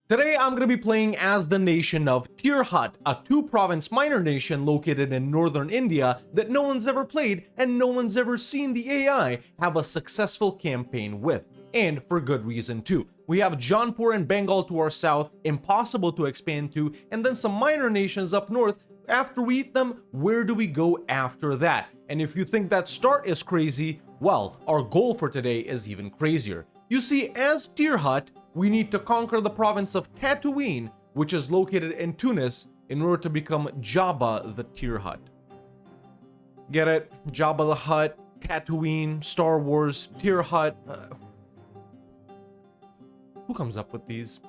Today I'm going to be playing as the nation of Tirhut, a 2-province minor nation located in northern India that no one's ever played and no one's ever seen the AI have a successful campaign with. And for good reason too. We have Jaunpur and Bengal to our south, impossible to expand to, and then some minor nations up north. After we eat them, where do we go after that? And if you think that start is crazy, well, our goal for today is even crazier. You see, as Tirhut, we need to conquer the province of Tatooine, which is located in Tunis, in order to become Jabba the Tirhut. Get it? Jabba the Hutt, Tatooine, Star Wars, Tirhut. Who comes up with these?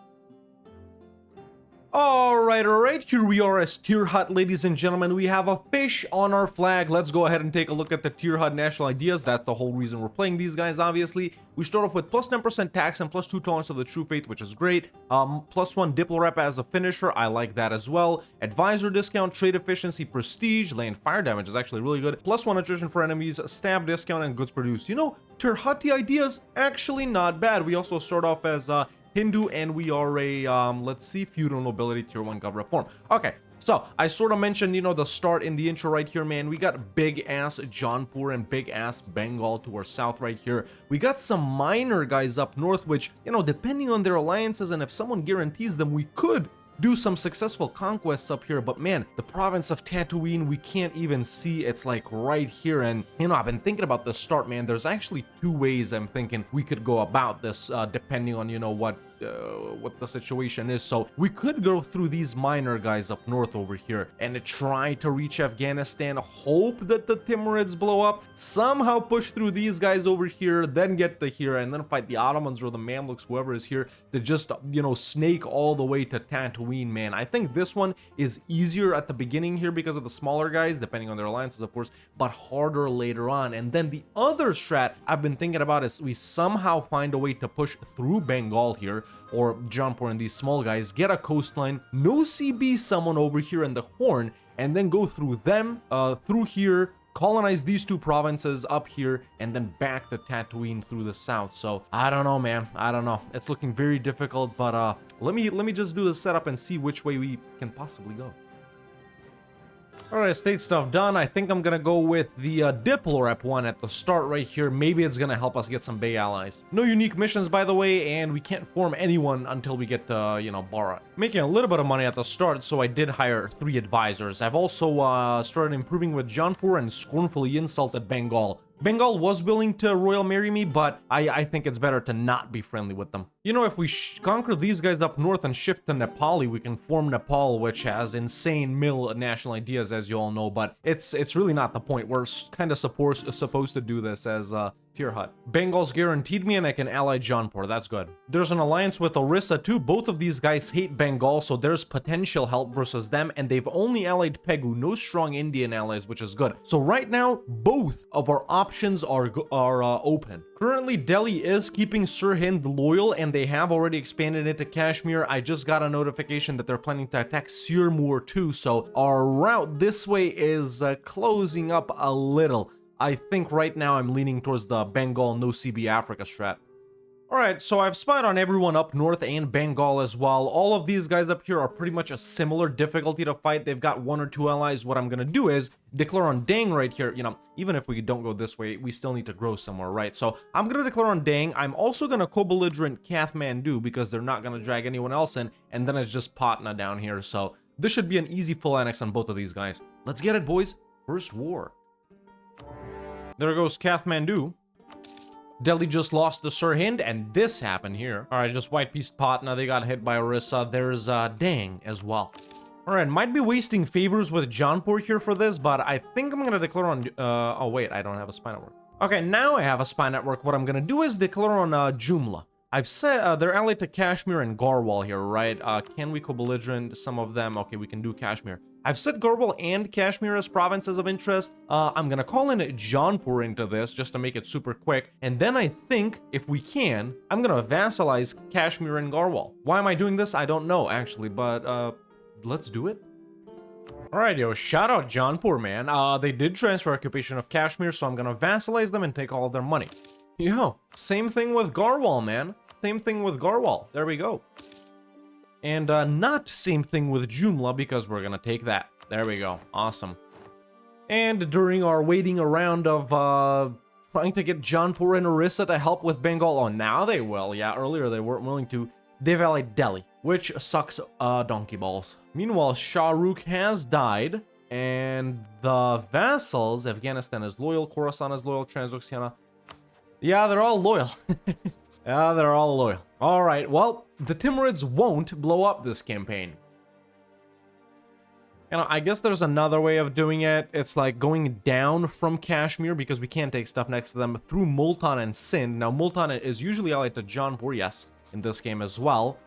Alright, here we are as Tirhut, ladies and gentlemen. We have a fish on our flag. Let's go ahead and take a look at the Tirhut national ideas. That's the whole reason we're playing these guys, obviously. We start off with plus 10% tax and plus 2 tolerance of the true faith, which is great. Plus 1 Diplorep as a finisher, I like that as well. Advisor discount, trade efficiency, prestige, land fire damage is actually really good. Plus 1 attrition for enemies, stab discount, and goods produced. You know, Tirhuti ideas, actually not bad. We also start off as Hindu, and we are a, let's see, feudal nobility, tier 1 gov reform. Okay, so I sort of mentioned, you know, the start in the intro right here, man. We got big-ass Jaunpur and big-ass Bengal to our south right here. We got some minor guys up north, which, you know, depending on their alliances and if someone guarantees them, we could do some successful conquests up here. But man, the province of Tatooine, we can't even see. It's like right here. And you know, I've been thinking about this start, man. There's actually 2 ways I'm thinking we could go about this, depending on, you know, what the situation is. So we could go through these minor guys up north over here and try to reach Afghanistan, hope that the Timurids blow up, somehow push through these guys over here, then get to here, and then fight the Ottomans or the Mamluks, whoever is here, to just, you know, snake all the way to Tatooine, man. I think this one is easier at the beginning here because of the smaller guys, depending on their alliances, of course, but harder later on. And then the other strat I've been thinking about is we somehow find a way to push through Bengal here, or Jaunpur and these small guys, get a coastline, no CB someone over here in the Horn, and then go through them, through here, colonize these 2 provinces up here, and then back to Tatooine through the south. So I don't know, man. I don't know. It's looking very difficult, but let me just do the setup and see which way we can possibly go. Alright, state stuff done. I think I'm gonna go with the Diplorep one at the start right here. Maybe it's gonna help us get some big allies. No unique missions, by the way, and we can't form anyone until we get to, you know, Bharat. Making a little bit of money at the start, so I did hire 3 advisors. I've also started improving with Jaunpur and scornfully insulted Bengal. Bengal was willing to royal marry me, but I think it's better to not be friendly with them. You know, if we conquer these guys up north and shift to Nepali, we can form Nepal, which has insane national ideas, as you all know, but it's really not the point. We're kind of supposed to do this as Tirhut. Bengal's guaranteed me, and I can ally Jaunpur. That's good. There's an alliance with Orissa too. Both of these guys hate Bengal, so there's potential help versus them, and they've only allied Pegu, no strong Indian allies, which is good. So right now, both of our options are open. Currently, Delhi is keeping Sirhind loyal, and they have already expanded into Kashmir. I just got a notification that they're planning to attack Sirmur too, so our route this way is closing up a little. I think right now I'm leaning towards the Bengal no CB Africa strat. Alright, so I've spied on everyone up north and Bengal as well. All of these guys up here are pretty much a similar difficulty to fight. They've got 1 or 2 allies. What I'm gonna do is declare on Dang right here. You know, even if we don't go this way, we still need to grow somewhere, right? So I'm gonna declare on Dang. I'm also gonna co-belligerent Kathmandu because they're not gonna drag anyone else in, and then it's just Patna down here. So this should be an easy full annex on both of these guys. Let's get it, boys. First war. There goes Kathmandu. Delhi just lost to Sirhind, and this happened here. Alright, just white piece Patna. They got hit by Orissa. There's Dang as well. Alright, might be wasting favors with Jaunpur here for this, but I think I'm gonna declare on... oh wait, I don't have a spy network. Okay, now I have a spy network. What I'm gonna do is declare on Jumla. I've said they're allied to Kashmir and Garhwal here, right? Can we co-belligerent some of them? Okay, we can do Kashmir. I've set Garhwal and Kashmir as provinces of interest. I'm gonna call in Jaunpur into this just to make it super quick. And then I think, if we can, I'm gonna vassalize Kashmir and Garhwal. Why am I doing this? I don't know, actually, but let's do it. Alright, yo, shout out Jaunpur, man. They did transfer occupation of Kashmir, so I'm gonna vassalize them and take all of their money. Yo, same thing with Garhwal, man. Same thing with Garhwal. There we go. And not same thing with Jumla, because we're gonna take that. There we go. Awesome. And during our waiting around of trying to get Jaunpur and Orissa to help with Bengal, oh, now they will. Yeah, earlier they weren't willing to. They've allied Delhi, which sucks donkey balls. Meanwhile, Shah Rukh has died, and the vassals, Afghanistan is loyal, Khorasan is loyal, Transoxiana. Yeah, they're all loyal. Yeah, they're all loyal. All right, well, the Timurids won't blow up this campaign. You know, I guess there's another way of doing it. It's like going down from Kashmir, because we can't take stuff next to them, through Multan and Sindh. Now, Multan is usually allied to Jaunpur, yes, in this game as well.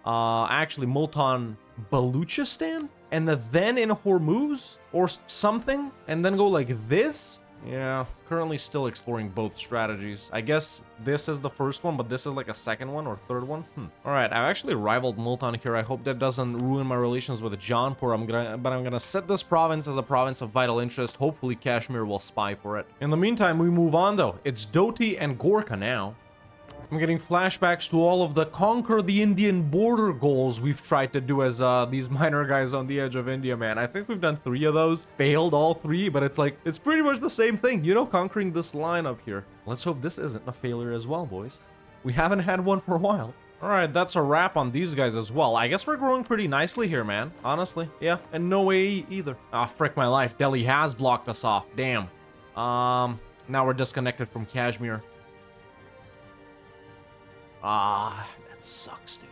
Actually, Multan, Baluchistan? And then in Hormuz or something? And then go like this? Yeah, currently still exploring both strategies. I guess this is the first one, but this is like a second one or third one. All right, I've actually rivaled Multan here. I hope that doesn't ruin my relations with Jaunpur. I'm gonna set this province as a province of vital interest. Hopefully Kashmir will spy for it. In the meantime, we move on though. It's Dhoti and Gorkha now. I'm getting flashbacks to all of the conquer the Indian border goals we've tried to do as these minor guys on the edge of India, man. I think we've done 3 of those, failed all 3, but it's like, it's pretty much the same thing, you know, conquering this line up here. Let's hope this isn't a failure as well, boys. We haven't had one for a while. All right, that's a wrap on these guys as well. I guess we're growing pretty nicely here, man. Honestly, yeah, and no way either. Ah, frick my life. Delhi has blocked us off. Damn. Now we're disconnected from Kashmir. Ah, that sucks, dude.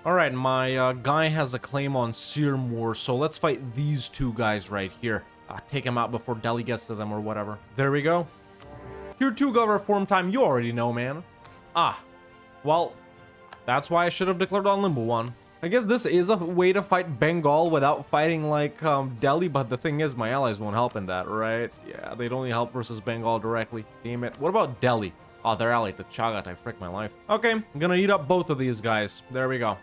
All right, my guy has a claim on Sirmur, so let's fight these 2 guys right here. Take them out before Delhi gets to them or whatever. There we go. Tier 2 Gov reform time, you already know, man. Ah, well, that's why I should have declared on Limbo 1. I guess this is a way to fight Bengal without fighting, like, Delhi, but the thing is, my allies won't help in that, right? Yeah, they'd only help versus Bengal directly. Damn it. What about Delhi? Oh, they're allied to Chagatai. Frick my life. Okay, I'm gonna eat up both of these guys. There we go.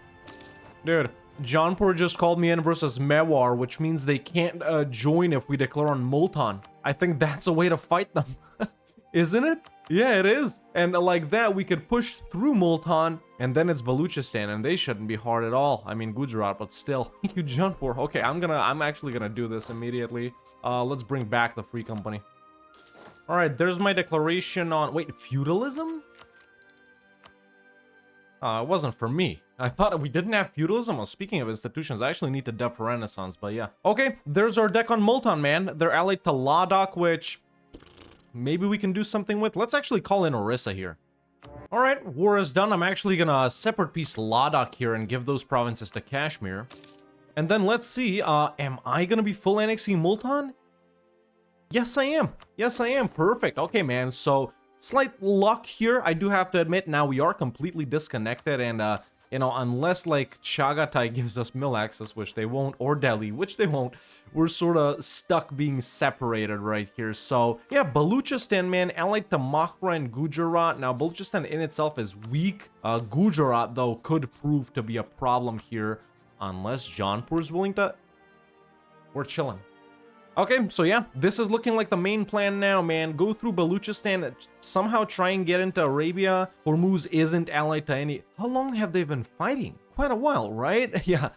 Dude, Jaunpur just called me in versus Mewar, which means they can't join if we declare on Multan. I think that's a way to fight them. Isn't it? Yeah, it is. And like that, we could push through Multan, and then it's Baluchistan, and they shouldn't be hard at all. I mean, Gujarat, but still. Thank you, Jaunpur. Okay, I'm actually gonna do this immediately. Let's bring back the Free Company. All right, there's my declaration on... Wait, feudalism? It wasn't for me. I thought we didn't have feudalism. Well, speaking of institutions, I actually need to dep Renaissance, but yeah. Okay, there's our deck on Multan, man. They're allied to Ladakh, which maybe we can do something with. Let's actually call in Orissa here. All right, war is done. I'm actually gonna separate piece Ladakh here and give those provinces to Kashmir. And then let's see, am I gonna be full annexing Multan? Yes, I am. Yes, I am. Perfect. Okay, man. So, slight luck here, I do have to admit. Now, we are completely disconnected, and, you know, unless, like, Chagatai gives us mill access, which they won't, or Delhi, which they won't, we're sort of stuck being separated right here. So, yeah, Baluchistan, man, allied to Mathura and Gujarat. Now, Baluchistan in itself is weak. Gujarat, though, could prove to be a problem here, unless Jaunpur is willing to... We're chilling. Okay, so yeah, this is looking like the main plan now, man. Go through Baluchistan, somehow try and get into Arabia. Hormuz isn't allied to any... How long have they been fighting? Quite a while, right? Yeah,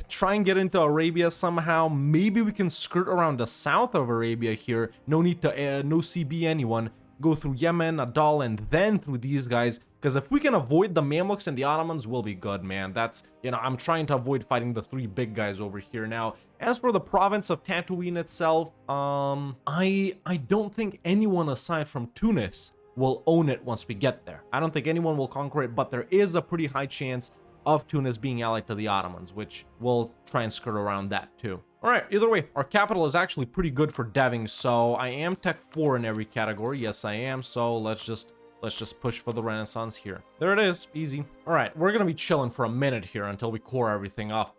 try and get into Arabia somehow. Maybe we can skirt around the south of Arabia here. No need to, no CB anyone. Go through Yemen, Adal, and then through these guys. Because if we can avoid the Mamluks and the Ottomans, we'll be good, man. That's, you know, I'm trying to avoid fighting the 3 big guys over here. Now, as for the province of Tatooine itself, I don't think anyone aside from Tunis will own it once we get there. I don't think anyone will conquer it, but there is a pretty high chance of Tunis being allied to the Ottomans, which we'll try and skirt around that too. All right, either way, our capital is actually pretty good for deving, so I am Tech 4 in every category. Yes, I am, so let's just push for the Renaissance here. There it is, easy. All right, we're gonna be chilling for a minute here until we core everything up.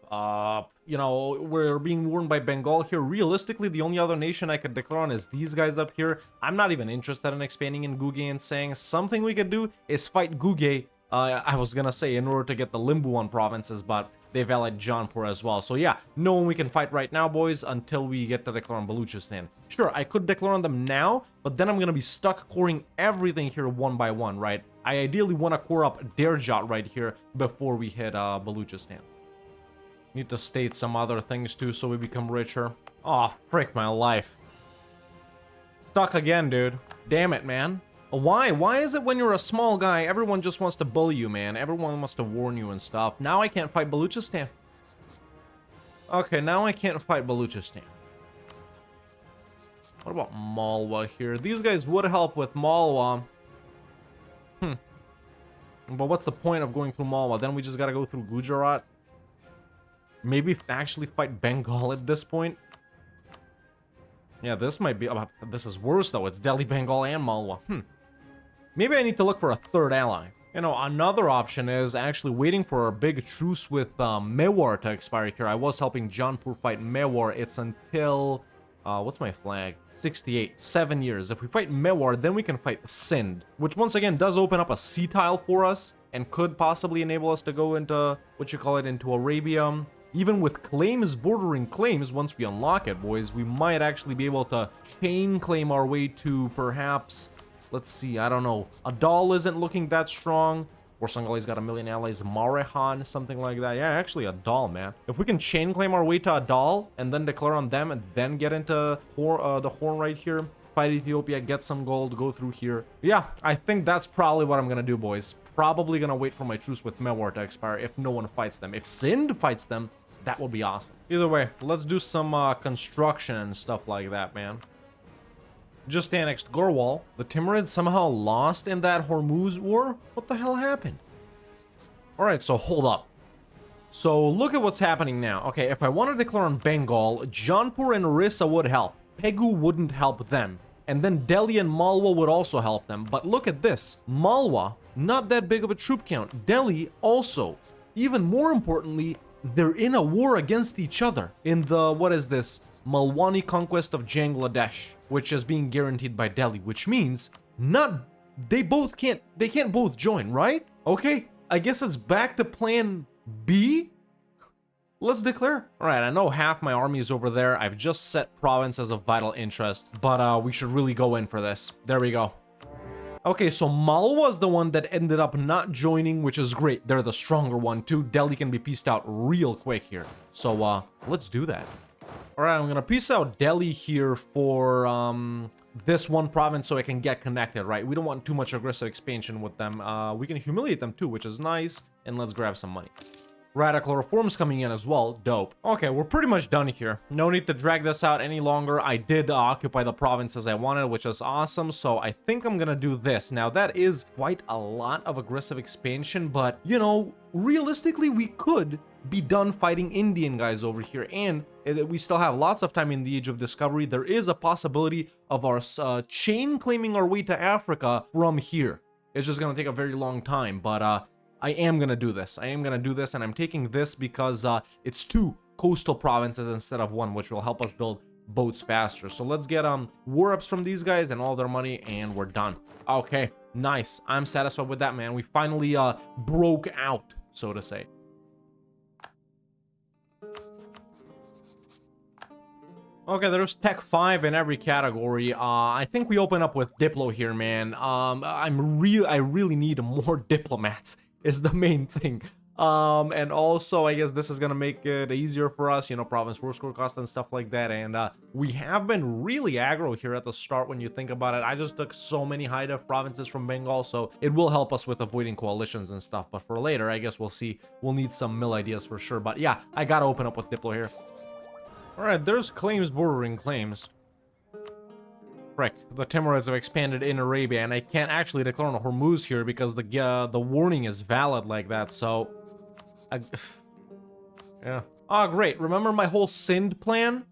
You know, we're being warned by Bengal here. Realistically, the only other nation I could declare on is these guys up here. I'm not even interested in expanding in Guge and saying something we could do is fight Guge. I was gonna say in order to get the Limbuan provinces, but they've allied Jaunpur as well. So yeah, no one we can fight right now, boys, until we get to declare on Baluchistan. Sure, I could declare on them now, but then I'm gonna be stuck coring everything here one by one, right? I ideally want to core up Derjat right here before we hit Baluchistan. Need to state some other things too so we become richer. Oh, frick my life. Stuck again, dude. Damn it, man. Why? Why is it when you're a small guy, everyone just wants to bully you, man? Everyone wants to warn you and stuff. Now I can't fight Baluchistan. Okay, now I can't fight Baluchistan. What about Malwa here? These guys would help with Malwa. But what's the point of going through Malwa? Then we just gotta go through Gujarat. Maybe actually fight Bengal at this point. Yeah, this might be... this is worse, though. It's Delhi, Bengal, and Malwa. Maybe I need to look for a third ally. You know, another option is actually waiting for a big truce with Mewar to expire here. I was helping Jaunpur fight Mewar. It's until... what's my flag? 68. 7 years. If we fight Mewar, then we can fight Sindh. Which, once again, does open up a sea tile for us. And could possibly enable us to go into... into Arabia. Even with claims bordering claims, once we unlock it, boys, we might actually be able to chain claim our way to perhaps, let's see, I don't know, Adal isn't looking that strong. Warsangali's got a million allies, Marehan, something like that. Yeah, actually Adal, man. If we can chain claim our way to Adal and then declare on them and then get into the Horn right here, fight Ethiopia, get some gold, go through here. Yeah, I think that's probably what I'm gonna do, boys. Probably gonna wait for my truce with Mewar to expire if no one fights them. If Sindh fights them, that would be awesome. Either way, let's do some construction and stuff like that, man. Just annexed Gorwal. The Timurids somehow lost in that Hormuz war? What the hell happened? Alright, so hold up. So look at what's happening now. Okay, if I want to declare on Bengal, Jaunpur and Orissa would help. Pegu wouldn't help them. And then Delhi and Malwa would also help them. But look at this. Malwa, not that big of a troop count. Delhi also. Even more importantly, they're in a war against each other in the, what is this, Malwani conquest of Bangladesh, which is being guaranteed by Delhi, which means they can't both join, right? Okay, I guess it's back to plan B. Let's declare. All right, I know half my army is over there. I've just set province as of vital interest, but we should really go in for this. There we go. Okay, so Malwa is the one that ended up not joining, which is great. They're the stronger one, too. Delhi can be pieced out real quick here. So, let's do that. All right, I'm going to piece out Delhi here for this one province so I can get connected, right? We don't want too much aggressive expansion with them. We can humiliate them, too, which is nice. And let's grab some money. Radical reforms coming in as well. Dope. Okay, we're pretty much done here. No need to drag this out any longer. I did occupy the provinces I wanted, which is awesome. So I think I'm gonna do this. Now, that is quite a lot of aggressive expansion, but, you know, realistically, we could be done fighting Indian guys over here. And we still have lots of time in the Age of Discovery. There is a possibility of our chain claiming our way to Africa from here. It's just gonna take a very long time, but, I am gonna do this. I am gonna do this, and I'm taking this because it's 2 coastal provinces instead of 1, which will help us build boats faster. So let's get war ups from these guys and all their money, and we're done. Okay, nice. I'm satisfied with that, man. We finally broke out, so to say. Okay, there's Tech 5 in every category. I think we open up with Diplo here, man. I really need more diplomats. Is the main thing. And also, I guess this is gonna make it easier for us, you know, province war score cost and stuff like that. And we have been really aggro here at the start when you think about it. I just took so many high def provinces from Bengal, so it will help us with avoiding coalitions and stuff. But for later, I guess we'll see. We'll need some mill ideas for sure. But yeah, I gotta open up with Diplo here. All right, there's claims bordering claims. Frick, the Timurids have expanded in Arabia, and I can't actually declare on Hormuz here because the warning is valid like that, so... yeah. Oh, great. Remember my whole Sindh plan?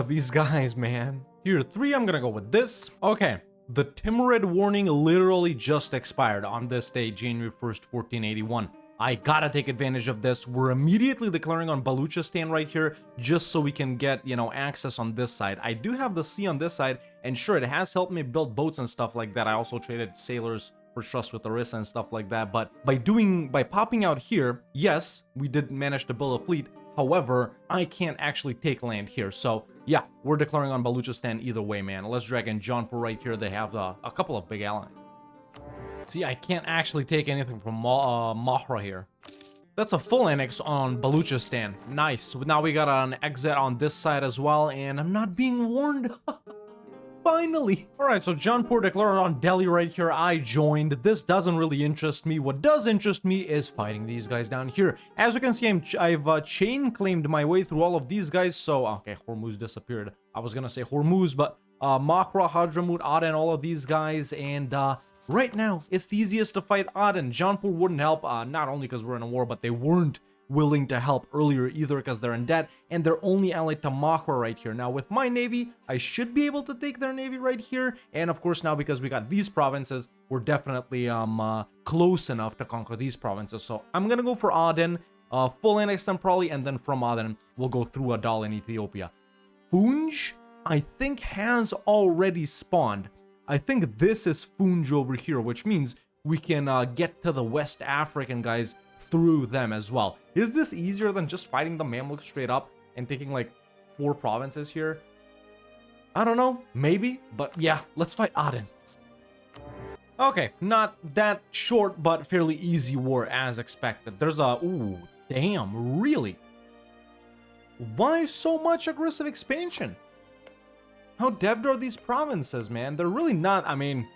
These guys, man. Here, 3, I'm gonna go with this. Okay. The Timurid warning literally just expired on this day, January 1st, 1481. I gotta take advantage of this. We're immediately declaring on Baluchistan right here, just so we can get, you know, access on this side. I do have the sea on this side, and sure, it has helped me build boats and stuff like that. I also traded sailors for trust with Orissa and stuff like that. But by popping out here, yes, we did manage to build a fleet. However, I can't actually take land here. So yeah, we're declaring on Baluchistan either way, man. Let's drag in Jaunpur right here. They have a couple of big allies. See, I can't actually take anything from Mahra here. That's a full annex on Baluchistan. Nice. Now we got an exit on this side as well, and I'm not being warned. Finally. All right, so Jaunpur declared on Delhi right here. I joined. This doesn't really interest me. What does interest me is fighting these guys down here. As you can see, I've chain claimed my way through all of these guys. So, okay, Hormuz disappeared. I was gonna say Hormuz, but Makra, Hadramut, Aden, all of these guys, and right now it's the easiest to fight Aden. Jaunpur wouldn't help, not only because we're in a war, but they weren't willing to help earlier either because they're in debt, and they're only allied to Makra right here. Now with my navy, I should be able to take their navy right here, and of course now because we got these provinces, we're definitely close enough to conquer these provinces. So I'm gonna go for Aden, full annex them probably, and then from Aden we'll go through Adal in Ethiopia. Funj, I think, has already spawned. I think this is Funj over here, which means we can get to the West African guys through them as well. Is this easier than just fighting the Mamluks straight up and taking like 4 provinces here? I don't know, maybe, but yeah, let's fight Aden. Okay, not that short but fairly easy war as expected. There's a, ooh, damn, really? Why so much aggressive expansion? How devved are these provinces, man? They're really not, I mean,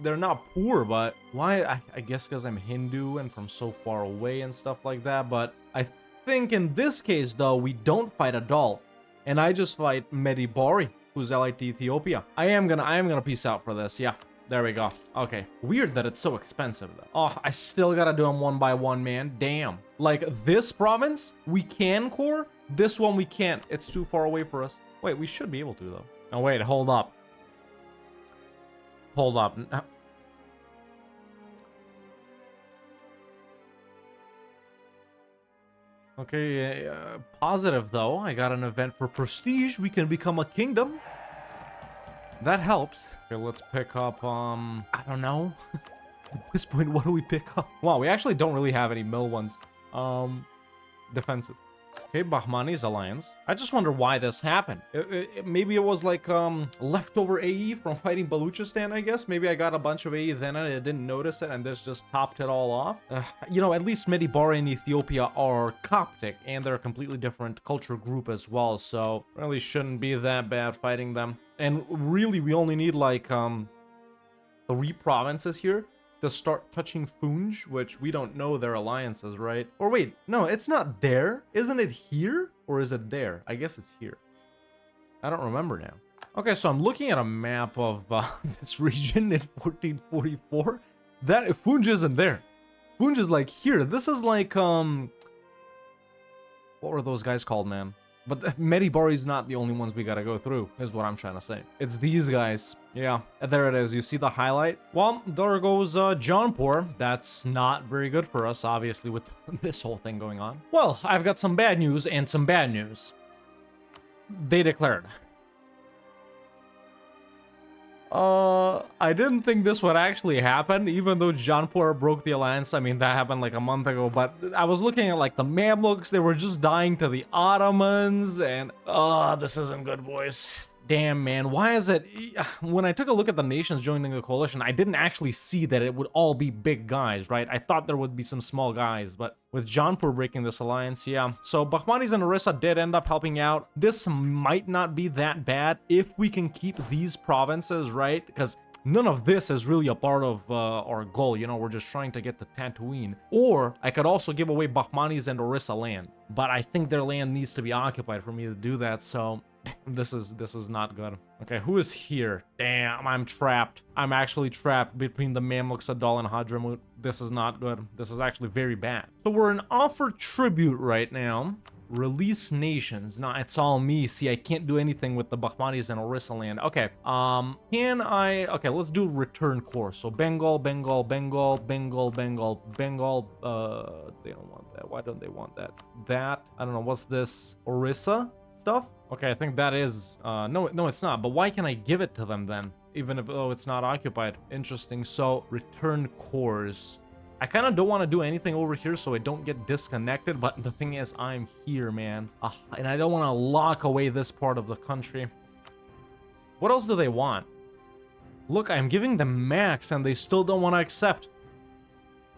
they're not poor, but why? I guess because I'm Hindu and from so far away and stuff like that. But I think in this case, though, we don't fight Adal, and I just fight Medibari, who's allied to Ethiopia. I am gonna peace out for this. Yeah, there we go. Okay, weird that it's so expensive though. Oh, I still gotta do them one by one, man. Damn. Like this province, we can core. This one we can't. It's too far away for us. Wait, we should be able to though. Oh wait, hold up. Hold up. Okay, positive though. I got an event for prestige. We can become a kingdom. That helps. Okay, let's pick up, I don't know. At this point, what do we pick up? Wow, we actually don't really have any mill ones. Defensive. Okay, Bahmani's alliance. I just wonder why this happened. Maybe it was like leftover AE from fighting Baluchistan, I guess. Maybe I got a bunch of AE then and I didn't notice it and this just topped it all off. You know, at least Medibari and Ethiopia are Coptic and they're a completely different culture group as well. So really shouldn't be that bad fighting them. And really, we only need like 3 provinces here to start touching Funj, which we don't know their alliances, right? Or wait, no, it's not there. Isn't it here? Or is it there? I guess it's here. I don't remember now. Okay, so I'm looking at a map of this region in 1444. That Funj isn't there. Funj is like here. This is like, what were those guys called, man? But Medibari is not the only ones we gotta go through, is what I'm trying to say. It's these guys. Yeah, there it is. You see the highlight? Well, there goes Jaunpur. That's not very good for us, obviously, with this whole thing going on. Well, I've got some bad news and some bad news. They declared. I didn't think this would actually happen, even though Jaunpur broke the alliance. I mean, that happened like a month ago, but I was looking at like the Mamluks, they were just dying to the Ottomans, and this isn't good, boys. Damn, man, why is it, when I took a look at the nations joining the coalition, I didn't actually see that it would all be big guys, right? I thought there would be some small guys, but with Jaunpur breaking this alliance, yeah. So Bahmanis and Orissa did end up helping out. This might not be that bad if we can keep these provinces, right? Because none of this is really a part of our goal, you know, we're just trying to get to Tatooine. Or I could also give away Bahmanis and Orissa land, but I think their land needs to be occupied for me to do that, so this is not good. Okay, who is here? Damn, I'm trapped. I'm actually trapped between the Mamluks, Adal, and Hadramut. This is not good. This is actually very bad. So we're in offer tribute right now. Release nations. No, it's all me. See, I can't do anything with the Bahmanis and Orissa land. Okay, can I... Okay, let's do return course. So Bengal, Bengal, Bengal, Bengal, Bengal, Bengal. They don't want that. Why don't they want that? That, I don't know, what's this? Orissa stuff? Okay, I think that is, no, it's not. But why can I give it to them then? Even if, oh, it's not occupied. Interesting. So, return cores. I kind of don't want to do anything over here so I don't get disconnected. But the thing is, I'm here, man. And I don't want to lock away this part of the country. What else do they want? Look, I'm giving them max and they still don't want to accept.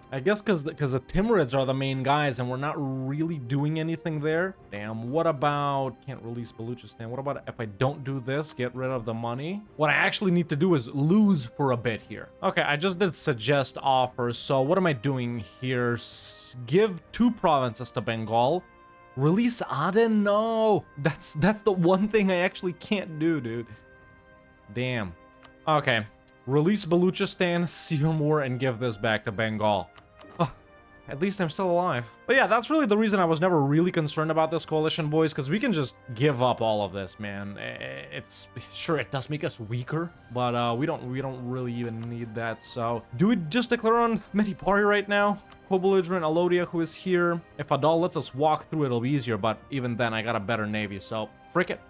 I guess because the Timurids are the main guys and we're not really doing anything there. Damn, what about... Can't release Baluchistan. What about if I don't do this, get rid of the money? What I actually need to do is lose for a bit here. Okay, I just did suggest offers. So what am I doing here? Give 2 provinces to Bengal. Release Aden? No. That's the one thing I actually can't do, dude. Damn. Okay. Release Baluchistan, Sirmur, and give this back to Bengal. Oh, at least I'm still alive. But yeah, that's really the reason I was never really concerned about this coalition, boys, because we can just give up all of this, man. It's sure it does make us weaker, but we don't really even need that. So, do we just declare on Metipari right now? Co-belligerent Alodia, who is here. If Adal lets us walk through, it'll be easier, but even then, I got a better navy, so frick it.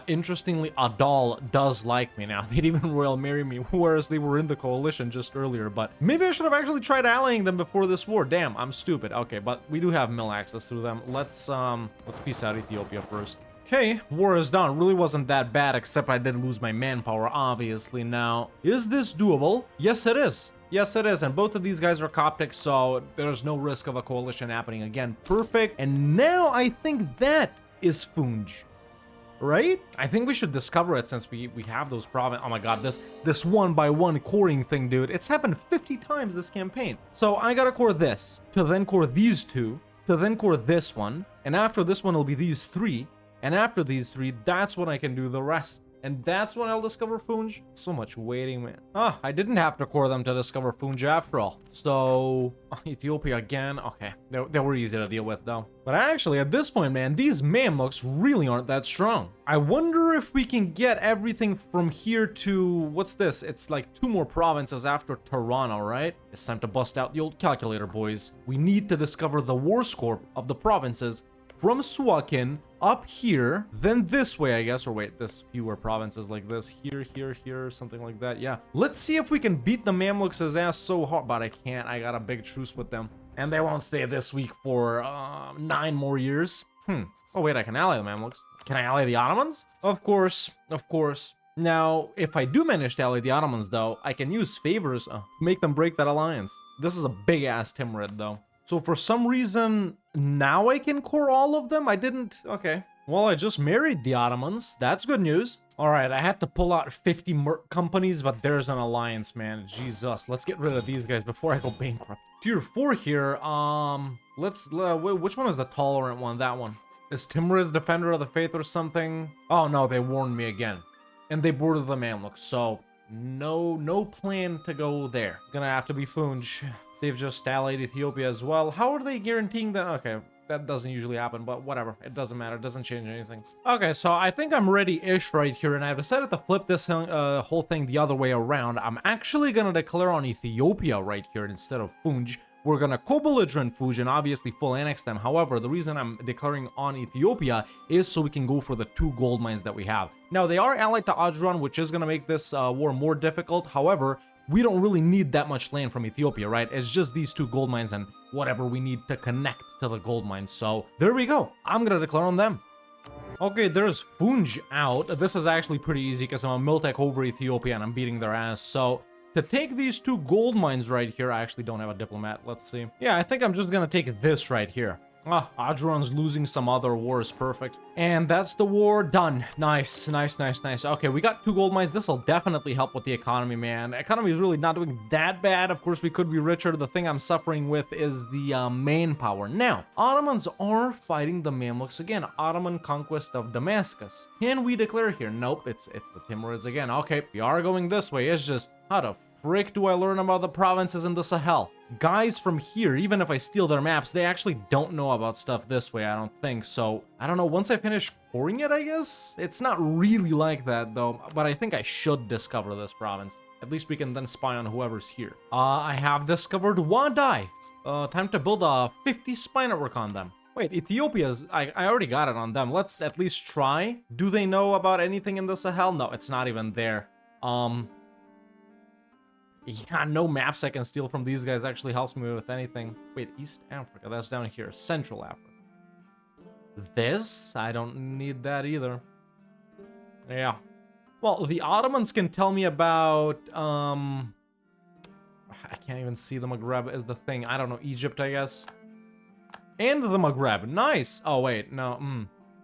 Interestingly, Adal does like me now. They'd even royal marry me, whereas they were in the coalition just earlier. But maybe I should have actually tried allying them before this war. Damn, I'm stupid. Okay, but we do have mill access through them. Let's peace out Ethiopia first. Okay, war is done. Really wasn't that bad, except I did lose my manpower, obviously. Now, is this doable? Yes, it is. Yes, it is, and both of these guys are Coptic, so there's no risk of a coalition happening again. Perfect. And now I think that is Funj. Right? I think we should discover it since we have those province. Oh my god, this 1-by-1 coring thing, dude. It's happened 50 times this campaign. So I gotta core this, to then core these 2, to then core this one, and after this one it'll be these 3, and after these 3, that's when I can do the rest. And that's when I'll discover Funj. So much waiting, man. Ah, I didn't have to core them to discover Funj after all. So, Ethiopia again. Okay, they were easy to deal with, though. But actually, at this point, man, these Mamluks really aren't that strong. I wonder if we can get everything from here to... What's this? It's like 2 more provinces after Tirana, right? It's time to bust out the old calculator, boys. We need to discover the war score of the provinces from Suakin up here, then this way, I guess, or wait, this fewer provinces like this, here, something like that. Yeah, let's see if we can beat the Mamluks' ass so hard, but I can't. I got a big truce with them, and they won't stay this week for 9 more years. Oh wait, I can ally the Mamluks. Can I ally the Ottomans? Of course. Now, if I do manage to ally the Ottomans, though, I can use favors to make them break that alliance. This is a big ass Timurid, though. So for some reason, now I can core all of them? I didn't... Okay. Well, I just married the Ottomans. That's good news. All right, I had to pull out 50 merc companies, but there's an alliance, man. Jesus, let's get rid of these guys before I go bankrupt. Tier 4 here, which one is the tolerant one? That one. Is Timurid's Defender of the Faith or something? Oh, no, they warned me again. And they boarded the Mamluks, so no plan to go there. Gonna have to be Funj. They've just allied Ethiopia as well. How are they guaranteeing that? Okay, that doesn't usually happen, but whatever. It doesn't matter. It doesn't change anything. Okay, so I think I'm ready-ish right here, and I've decided to flip this whole thing the other way around. I'm actually going to declare on Ethiopia right here instead of Funj. We're going to co-belligerent Funj and obviously full annex them. However, the reason I'm declaring on Ethiopia is so we can go for the 2 gold mines that we have. Now, they are allied to Ajran, which is going to make this war more difficult. However, we don't really need that much land from Ethiopia, right? It's just these 2 gold mines and whatever we need to connect to the gold mines. So there we go. I'm gonna declare on them. Okay, there's Funj out. This is actually pretty easy because I'm a Miltech over Ethiopia and I'm beating their ass. So to take these 2 gold mines right here, I actually don't have a diplomat. Let's see. Yeah, I think I'm just gonna take this right here. Ah, Adran's losing some other wars. Perfect. And that's the war done. Nice. Okay, we got 2 gold mines. This will definitely help with the economy, man. The economy is really not doing that bad. Of course, we could be richer. The thing I'm suffering with is the manpower. Now, Ottomans are fighting the Mamluks again. Ottoman conquest of Damascus. Can we declare here? Nope, it's the Timurids again. Okay, we are going this way. It's just, how the frick do I learn about the provinces in the Sahel? Guys from here, even if I steal their maps, they actually don't know about stuff this way, I don't think. So, I don't know, once I finish coring it, I guess? It's not really like that, though, but I think I should discover this province. At least we can then spy on whoever's here. I have discovered Wadai. Time to build a 50 spy network on them. Wait, Ethiopia's... I already got it on them. Let's at least try. Do they know about anything in the Sahel? No, it's not even there. Yeah, no maps I can steal from these guys actually helps me with anything. Wait, East Africa, that's down here. Central Africa. This? I don't need that either. Yeah. Well, the Ottomans can tell me about, I can't even see the Maghreb is the thing. I don't know, Egypt, I guess. And the Maghreb, nice. Oh, wait, no,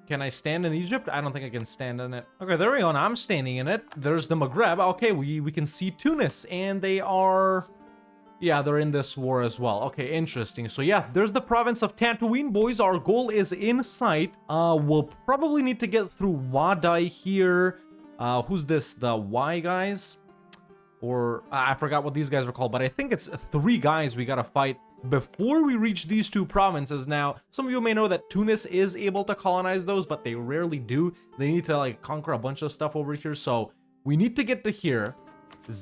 Can I stand in Egypt? I don't think I can stand in it. Okay, there we go, and I'm standing in it. There's the Maghreb. Okay, we can see Tunis, and they are... Yeah, they're in this war as well. Okay, interesting. So yeah, there's the province of Tatooine, boys. Our goal is in sight. We'll probably need to get through Wadai here. Who's this? The Y guys? Or I forgot what these guys are called, but I think it's 3 guys we gotta fight before we reach these 2 provinces. Now, some of you may know that Tunis is able to colonize those, but they rarely do. They need to like conquer a bunch of stuff over here. So we need to get to here.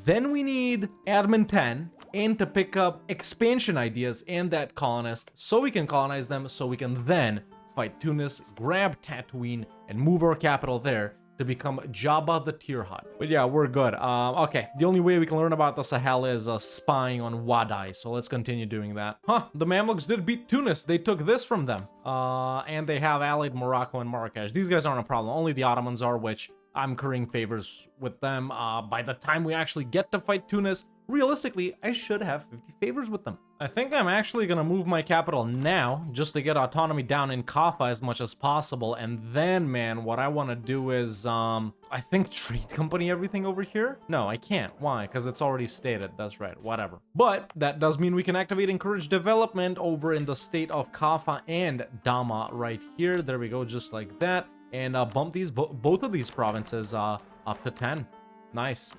Then we need Admin 10 and to pick up expansion ideas and that colonist so we can colonize them, so we can then fight Tunis, grab Tatooine, and move our capital there to become Jabba the Tear Hut. But yeah, we're good. Okay, the only way we can learn about the Sahel is spying on Wadai, so let's continue doing that. Huh, the Mamluks did beat Tunis. They took this from them. And they have allied Morocco and Marrakesh. These guys aren't a problem. Only the Ottomans are, which I'm currying favors with them. By the time we actually get to fight Tunis, realistically, I should have 50 favors with them. I think I'm actually gonna move my capital now, just to get autonomy down in Kaffa as much as possible. And then, man, what I want to do is, I think trade company everything over here? No, I can't. Why? Because it's already stated. That's right. Whatever. But that does mean we can activate encourage development over in the state of Kaffa and Dama right here. There we go, just like that. And bump these both of these provinces up to 10. Nice.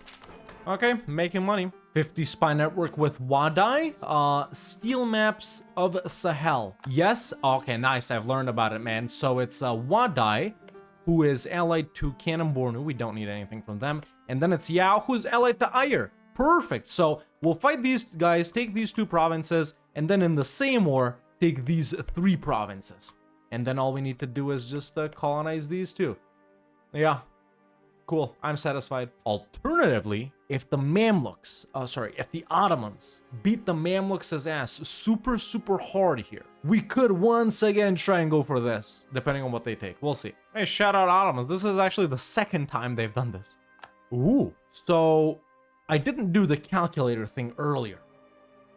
Okay, making money. 50 spy network with Wadai. Steel maps of Sahel. Yes. Okay, nice. I've learned about it, man. So it's Wadai, who is allied to Kanem Bornu. We don't need anything from them. And then it's Yao, who's allied to Ayer. Perfect. So we'll fight these guys, take these 2 provinces, and then in the same war, take these 3 provinces. And then all we need to do is just colonize these 2. Yeah. Cool, I'm satisfied. Alternatively, if the Mamluks, if the Ottomans beat the Mamluks' ass super hard here, we could once again try and go for this, depending on what they take. We'll see. Hey, shout out Ottomans. This is actually the 2nd time they've done this. Ooh, so I didn't do the calculator thing earlier.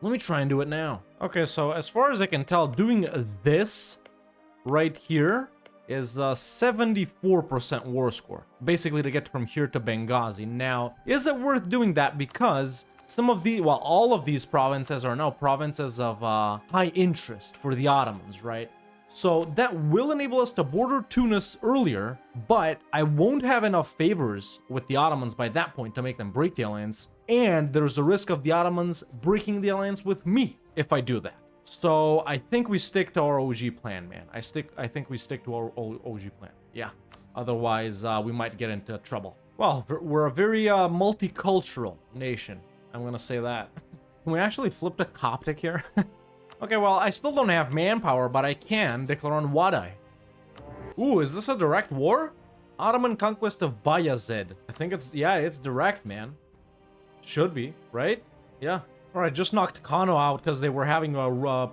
Let me try and do it now. Okay, so as far as I can tell, doing this right here is 74% war score, basically to get from here to Benghazi. Now, is it worth doing that? Because some of the, well, all of these provinces are now provinces of high interest for the Ottomans, right? So that will enable us to border Tunis earlier, but I won't have enough favors with the Ottomans by that point to make them break the alliance, and there's a risk of the Ottomans breaking the alliance with me if I do that. So I think we stick to our OG plan, man. I think we stick to our OG plan. Yeah. Otherwise, we might get into trouble. Well, we're a very multicultural nation. I'm gonna say that. Can we actually flip to Coptic here? Okay, well, I still don't have manpower, but I can declare on Wadai. Ooh, is this a direct war? Ottoman conquest of Bayazid. I think it's, yeah, it's direct, man. Should be, right? Yeah. Alright, just knocked Kano out because they were having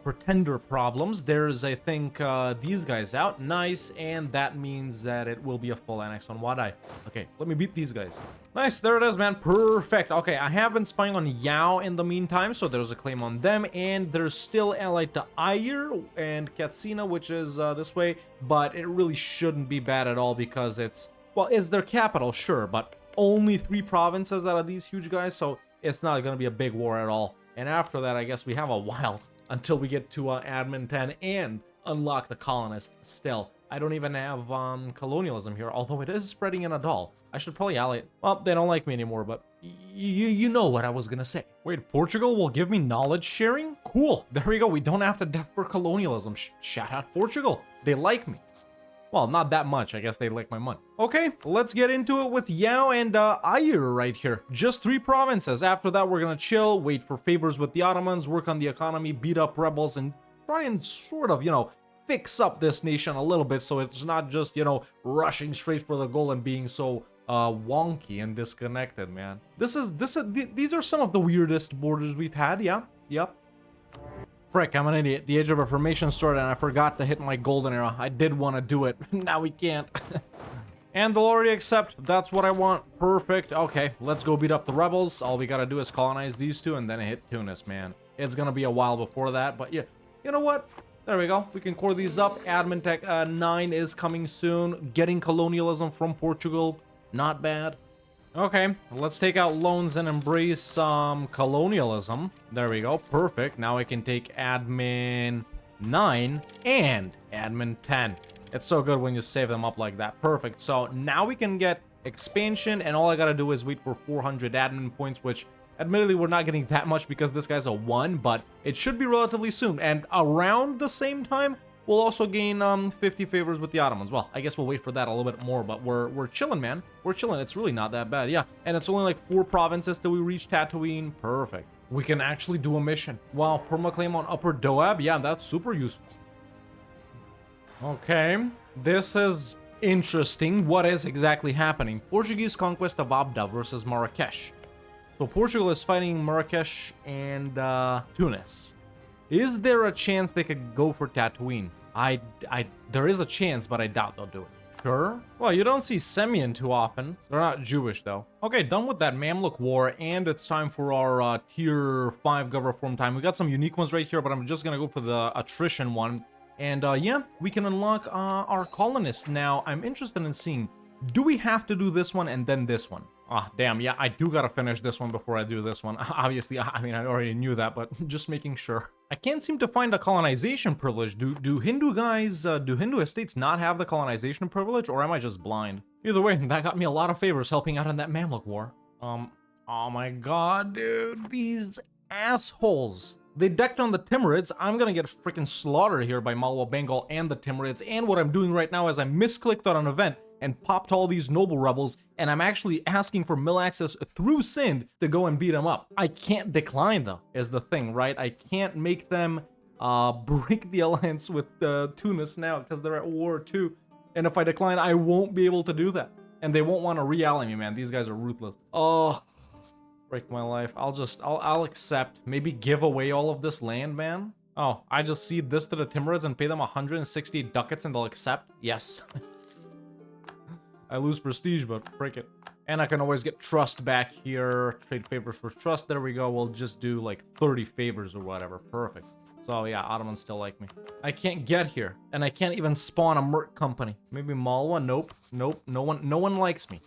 pretender problems. There's, I think, these guys out. Nice, and that means that it will be a full annex on Wadai. Okay, let me beat these guys. Nice, there it is, man. Perfect. Okay, I have been spying on Yao in the meantime, so there's a claim on them, and there's still allied to Ayer and Katsina, which is this way, but it really shouldn't be bad at all because it's, well, it's their capital, sure, but only 3 provinces out of these huge guys, so it's not going to be a big war at all. And after that, I guess we have a while until we get to Admin 10 and unlock the colonists still. I don't even have colonialism here, although it is spreading in Adal. I should probably ally it. Well, they don't like me anymore, but you know what I was going to say. Wait, Portugal will give me knowledge sharing? Cool. There we go. We don't have to defer colonialism. Shout out Portugal. They like me. Well, not that much. I guess they like my money. Okay, let's get into it with Yao and Ayer right here. Just 3 provinces. After that, we're gonna chill, wait for favors with the Ottomans, work on the economy, beat up rebels, and try and sort of, you know, fix up this nation a little bit so it's not just, you know, rushing straight for the goal and being so wonky and disconnected, man. These are some of the weirdest borders we've had, yeah? Yep. Frick, I'm an idiot. The Age of Reformation started and I forgot to hit my golden era. I did want to do it. Now we can't. And they'll already accept. That's what I want. Perfect. Okay, let's go beat up the rebels. All we gotta do is colonize these two and then hit Tunis, man. It's gonna be a while before that, but yeah. You know what? There we go. We can core these up. Admin Tech 9 is coming soon. Getting colonialism from Portugal. Not bad. Okay, let's take out loans and embrace some colonialism. There we go. Perfect. Now I can take admin 9 and admin 10. It's so good when you save them up like that. Perfect. So now we can get expansion, and all I gotta do is wait for 400 admin points, which admittedly we're not getting that much because this guy's a 1, but it should be relatively soon. And around the same time, we'll also gain 50 favors with the Ottomans. Well, I guess we'll wait for that a little bit more, but we're chilling, man. We're chilling. It's really not that bad. Yeah, and it's only like 4 provinces till we reach Tatooine. Perfect. We can actually do a mission. Wow, permaclaim on Upper Doab. Yeah, that's super useful. Okay, this is interesting. What is exactly happening? Portuguese conquest of Abda versus Marrakesh. So Portugal is fighting Marrakesh and Tunis. Is there a chance they could go for Tatooine? There is a chance, but I doubt they'll do it. Sure. Well, you don't see Semyon too often. They're not Jewish, though. Okay, done with that Mamluk War, and it's time for our Tier 5 Gov Reform time. We got some unique ones right here, but I'm just gonna go for the attrition one. And yeah, we can unlock our colonists. Now, I'm interested in seeing, do we have to do this one and then this one? Ah, damn, yeah, I do gotta finish this one before I do this one. Obviously, I mean, I already knew that, but just making sure. I can't seem to find a colonization privilege. Do Hindu guys, do Hindu estates not have the colonization privilege, or am I just blind? Either way, that got me a lot of favors helping out in that Mamluk War. Oh my god, dude, these assholes. They decked on the Timurids. I'm gonna get freaking slaughtered here by Malwa Bengal and the Timurids, and what I'm doing right now is I misclicked on an event and popped all these noble rebels, and I'm actually asking for mill access through Sind to go and beat them up. I can't decline, though, is the thing, right? I can't make them break the alliance with Tunis now, because they're at war too. And if I decline, I won't be able to do that. And they won't want to re-ally me, man. These guys are ruthless. Oh, break my life. I'll accept. Maybe give away all of this land, man. Oh, I just cede this to the Timurids and pay them 160 ducats and they'll accept? Yes. I lose prestige, but frick it. And I can always get trust back here. Trade favors for trust. There we go. We'll just do like 30 favors or whatever. Perfect. So yeah, Ottomans still like me. I can't get here. And I can't even spawn a merc company. Maybe Malwa? Nope. Nope. No one likes me.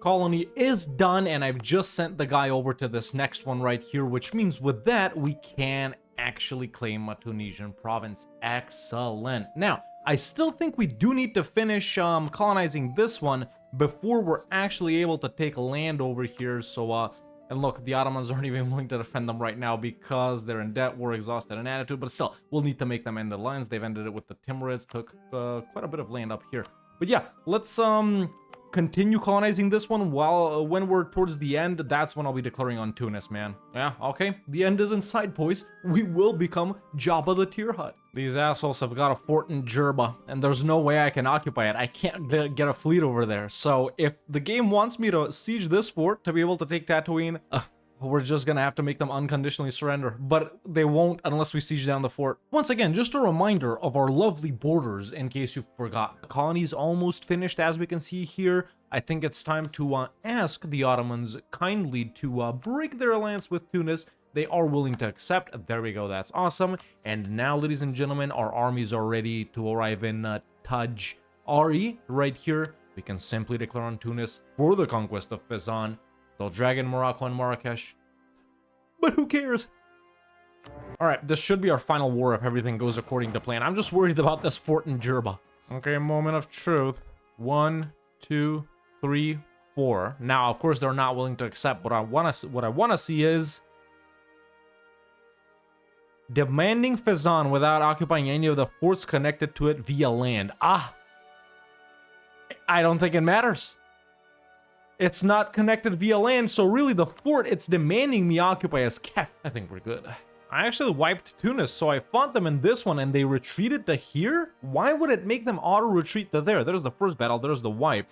Colony is done, and I've just sent the guy over to this next one right here, which means with that, we can actually claim a Tunisian province. Excellent. Now, I still think we do need to finish colonizing this one before we're actually able to take land over here. So, and look, the Ottomans aren't even willing to defend them right now because they're in debt, we're exhausted in attitude, but still, we'll need to make them end the lines. They've ended it with the Timurids, took quite a bit of land up here. But yeah, let's continue colonizing this one while when we're towards the end. That's when I'll be declaring on Tunis, man. Yeah, okay, the end is in sight, boys. We will become Jabba the Tear Hut. These assholes have got a fort in Jerba, and there's no way I can occupy it. I can't get a fleet over there. So if the game wants me to siege this fort to be able to take Tatooine, we're just gonna have to make them unconditionally surrender, but they won't unless we siege down the fort. Once again, just a reminder of our lovely borders in case you forgot. The colony's almost finished, as we can see here. I think it's time to ask the Ottomans kindly to break their alliance with Tunis. They are willing to accept. There we go, that's awesome. And now, ladies and gentlemen, our armies are ready to arrive in Taj Ari right here. We can simply declare on Tunis for the conquest of Fezzan. They'll drag in Morocco and Marrakesh. But who cares? Alright, this should be our final war if everything goes according to plan. I'm just worried about this fort in Jerba. Okay, moment of truth. 1, 2, 3, 4. Now, of course, they're not willing to accept. What I want to see is demanding Fezzan without occupying any of the forts connected to it via land. Ah, I don't think it matters. It's not connected via land, so really the fort it's demanding me occupy is kept. I think we're good. I actually wiped Tunis, so I fought them in this one and they retreated to here? Why would it make them auto-retreat to there? There's the first battle, there's the wipe.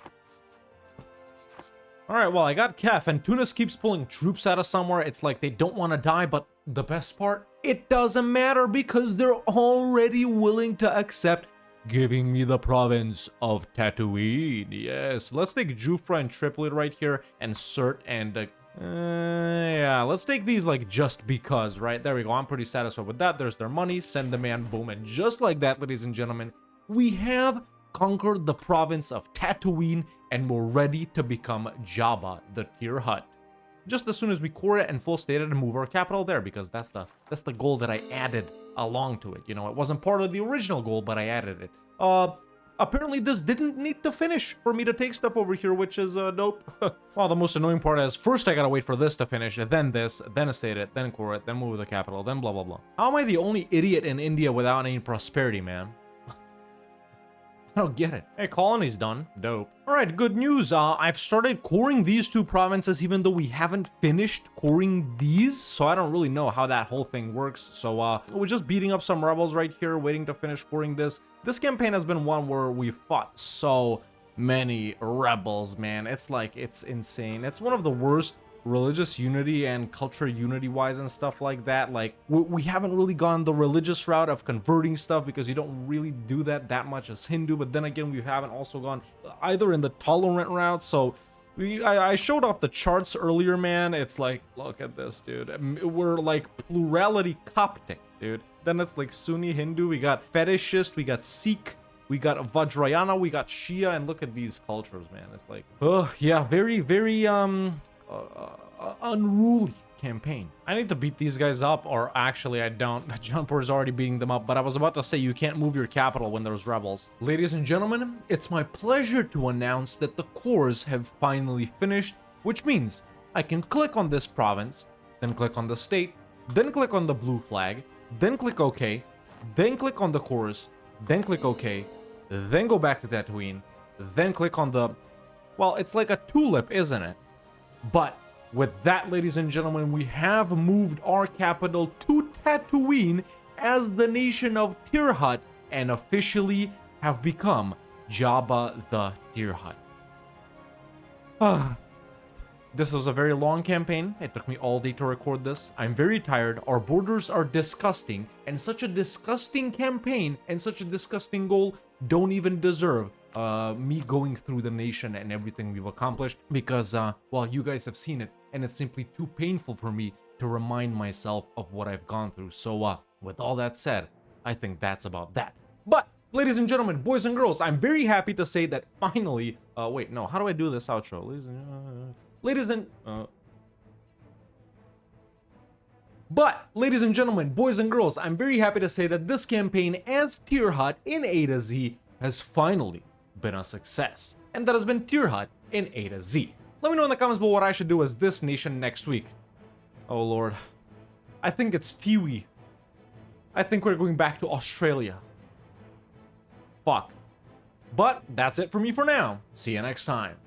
Alright, well, I got Kef, and Tunis keeps pulling troops out of somewhere. It's like they don't want to die, but the best part? It doesn't matter because they're already willing to accept giving me the province of Tatooine. Yes, let's take Jufra and Triplet right here, and Cert and yeah, let's take these like just because, right? There we go. I'm pretty satisfied with that. There's their money. Send the man, boom, and just like that, ladies and gentlemen, we have conquered the province of Tatooine, and we're ready to become Jabba the Tier Hut. Just as soon as we core it and full state it and move our capital there, because that's the goal that I added along to it. You know, it wasn't part of the original goal, but I added it. Apparently this didn't need to finish for me to take stuff over here, which is dope. Well, the most annoying part is first I gotta wait for this to finish, then this, then estate it, then core it, then move the capital, then blah blah blah. How am I the only idiot in India without any prosperity, man? I don't get it. Hey, colony's done. Dope. Alright, good news. I've started coring these two provinces even though we haven't finished coring these, so I don't really know how that whole thing works. So we're just beating up some rebels right here, waiting to finish coring this. This campaign has been one where we fought so many rebels, man. It's like, it's insane. It's one of the worst religious unity and culture unity wise and stuff like that. Like we haven't really gone the religious route of converting stuff because you don't really do that much as Hindu, but then again we haven't also gone either in the tolerant route. So I showed off the charts earlier, man. It's like, look at this, dude. We're like plurality Coptic, dude. Then it's like Sunni Hindu, we got fetishist, we got Sikh, we got Vajrayana, we got Shia, and look at these cultures, man. It's like, yeah, very unruly campaign. I need to beat these guys up, or actually I don't. Jaunpur is already beating them up, but I was about to say you can't move your capital when there's rebels. Ladies and gentlemen, it's my pleasure to announce that the cores have finally finished, which means I can click on this province, then click on the state, then click on the blue flag, then click OK, then click on the cores, then click OK, then go back to Tatooine, then click on the... Well, it's like a tulip, isn't it? But with that, ladies and gentlemen, we have moved our capital to Tatooine as the nation of Tier Hut and officially have become Jabba the Tier Hut. This was a very long campaign. It took me all day to record this. I'm very tired. Our borders are disgusting, and such a disgusting campaign and such a disgusting goal don't even deserve me going through the nation and everything we've accomplished, because well, you guys have seen it and it's simply too painful for me to remind myself of what I've gone through. So with all that said, I think that's about that. But ladies and gentlemen, boys and girls, I'm very happy to say that finally wait, no, how do I do this outro? Ladies and gentlemen, boys and girls, I'm very happy to say that this campaign as Tier Hut in A to Z has finally been a success, and that has been Tier Hut in A to Z. Let me know in the comments below what I should do as this nation next week. Oh lord, I think it's Tiwi. I think we're going back to Australia. Fuck. But that's it for me for now. See you next time.